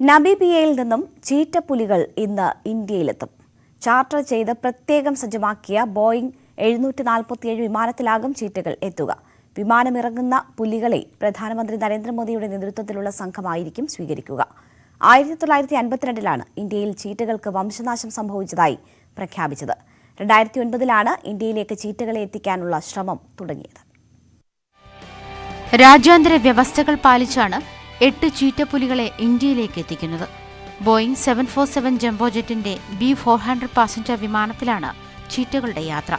നമീബിയയിൽ നിന്നും ചീറ്റപ്പുലികൾ ഇന്ന് ഇന്ത്യയിലെത്തും. ചാർട്ടർ ചെയ്ത് പ്രത്യേകം സജ്ജമാക്കിയ ബോയിംഗ് 747 വിമാനത്തിലാകും ചീറ്റകൾ എത്തുക. വിമാനമിറങ്ങുന്ന പുലികളെ പ്രധാനമന്ത്രി നരേന്ദ്രമോദിയുടെ നേതൃത്വത്തിലുള്ള സംഘമായിരിക്കും സ്വീകരിക്കുക. 1952 ഇന്ത്യയിൽ ചീറ്റകൾക്ക് വംശനാശം സംഭവിച്ചതായി പ്രഖ്യാപിച്ചത്. 2009 ഇന്ത്യയിലേക്ക് ചീറ്റകളെ എത്തിക്കാനുള്ള ശ്രമം തുടങ്ങിയത്. രാജ്യാന്തര വ്യവസ്ഥകൾ പാലിച്ചാണ് 8 ചീറ്റപ്പുലികളെ ഇന്ത്യയിലേക്ക് എത്തിക്കുന്നത്. ബോയിംഗ് 747 ജംബോ ജെറ്റിന്റെ B400 പാസഞ്ചർ വിമാനത്തിലാണ് ചീറ്റകളുടെ യാത്ര.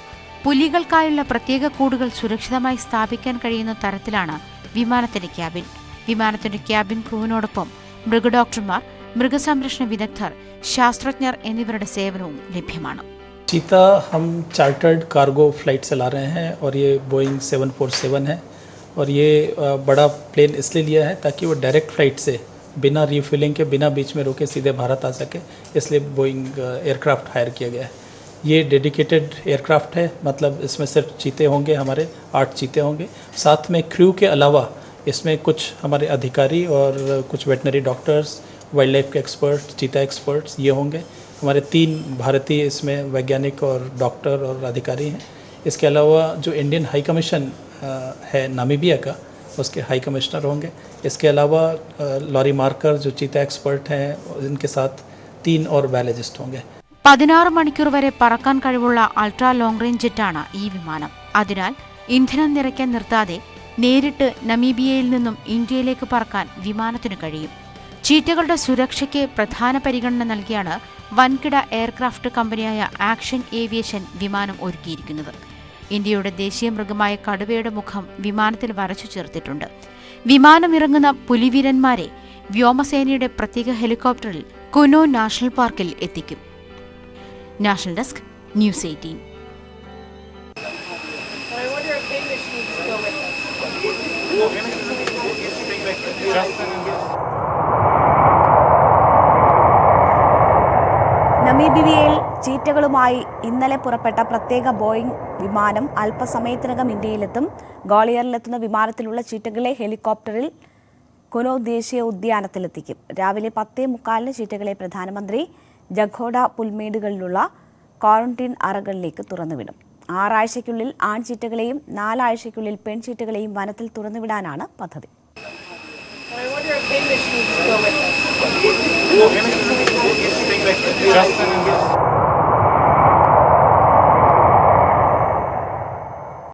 പുലികൾക്കായുള്ള പ്രത്യേക കൂടുകൾ സുരക്ഷിതമായി സ്ഥാപിക്കാൻ കഴിയുന്ന തരത്തിലാണ് വിമാനത്തിന്റെ ക്യാബിൻ. വിമാനത്തിന്റെ ക്യാബിൻ ക്രൂവിനോടൊപ്പം മൃഗഡോക്ടർമാർ, മൃഗസംരക്ഷണ വിദഗ്ധർ, ശാസ്ത്രജ്ഞർ എന്നിവരുടെ സേവനവും ലഭ്യമാണ്. चीता हम चार्टर्ड कार्गो फ्लाइट चला रहे हैं और ये बोइंग 747 है और ये बड़ा प्लेन इसलिए लिया है ताकि वो डायरेक्ट फ्लाइट से बिना रीफिलिंग के बिना बीच में रोके सीधे भारत आ सके, इसलिए बोइंग एयरक्राफ्ट हायर किया गया है. ये डेडिकेटेड एयरक्राफ्ट है, मतलब इसमें सिर्फ चीते होंगे, हमारे 8 चीते होंगे. साथ में क्रू के अलावा इसमें कुछ हमारे अधिकारी और कुछ वेटनरी डॉक्टर्स, वाइल्ड लाइफ के एक्सपर्ट, चीता एक्सपर्ट्स ये होंगे. हमारे 3 भारतीय इसमें वैज्ञानिक और डॉक्टर और अधिकारी हैं. इसके अलावा जो इंडियन हाई कमीशन है नामीबिया का, उसके हाई कमिश्नर होंगे. इसके अलावा लॉरी मार्कर जो चीता एक्सपर्ट हैं, इनके साथ 3 और बायोलॉजिस्ट होंगे. 16 മണിക്കൂർ വരെ പറക്കാൻ കഴിവുള്ള അൾട്രാ ലോങ് റേഞ്ച് ജെറ്റാണ് ഈ വിമാനം. അതിനാൽ ഇന്ധനം നിറയ്ക്കാൻ നിർത്താതെ നേരിട്ട് നമീബിയയിൽ നിന്നും ഇന്ത്യയിലേക്ക് പറക്കാൻ വിമാനത്തിനു കഴിയും. ചീറ്റകളുടെ സുരക്ഷയ്ക്ക് പ്രധാന പരിഗണന നൽകിയാണ് വൻകിട എയർക്രാഫ്റ്റ് കമ്പനിയായ ആക്ഷൻ ഏവിയേഷൻ വിമാനം ഒരുക്കിയിരിക്കുന്നത്. ഇന്ത്യയുടെ ദേശീയ മൃഗമായ കടുവയുടെ മുഖം വിമാനത്തിൽ വരച്ചു ചേർത്തിട്ടുണ്ട്. വിമാനമിറങ്ങുന്ന പുലിവീരന്മാരെ വ്യോമസേനയുടെ പ്രത്യേക ഹെലികോപ്റ്ററിൽ കുനോ നാഷണൽ പാർക്കിൽ എത്തിക്കും. National desk, news 18. നമീബിയയിൽ ചീറ്റകളുമായി ഇന്നലെ പുറപ്പെട്ട പ്രത്യേക ബോയിംഗ് വിമാനം അല്പസമയത്തിനകം ഇന്ത്യയിലെത്തും. ഗ്വാളിയറിലെത്തുന്ന വിമാനത്തിലുള്ള ചീറ്റകളെ ഹെലികോപ്റ്ററിൽ കുനോ ദേശീയ ഉദ്യാനത്തിലെത്തിക്കും. രാവിലെ 10:45 ചീറ്റകളെ പ്രധാനമന്ത്രി ജഖോഡ പുൽമേടുകളിലുള്ള ക്വാറന്റീൻ അറകളിലേക്ക് തുറന്നുവിടും. 6 ആഴ്ചയ്ക്കുള്ളിൽ ആൺചീറ്റകളെയും 4 ആഴ്ചയ്ക്കുള്ളിൽ പെൺചീറ്റകളെയും വനത്തിൽ തുറന്നുവിടാനാണ് പദ്ധതി. Justin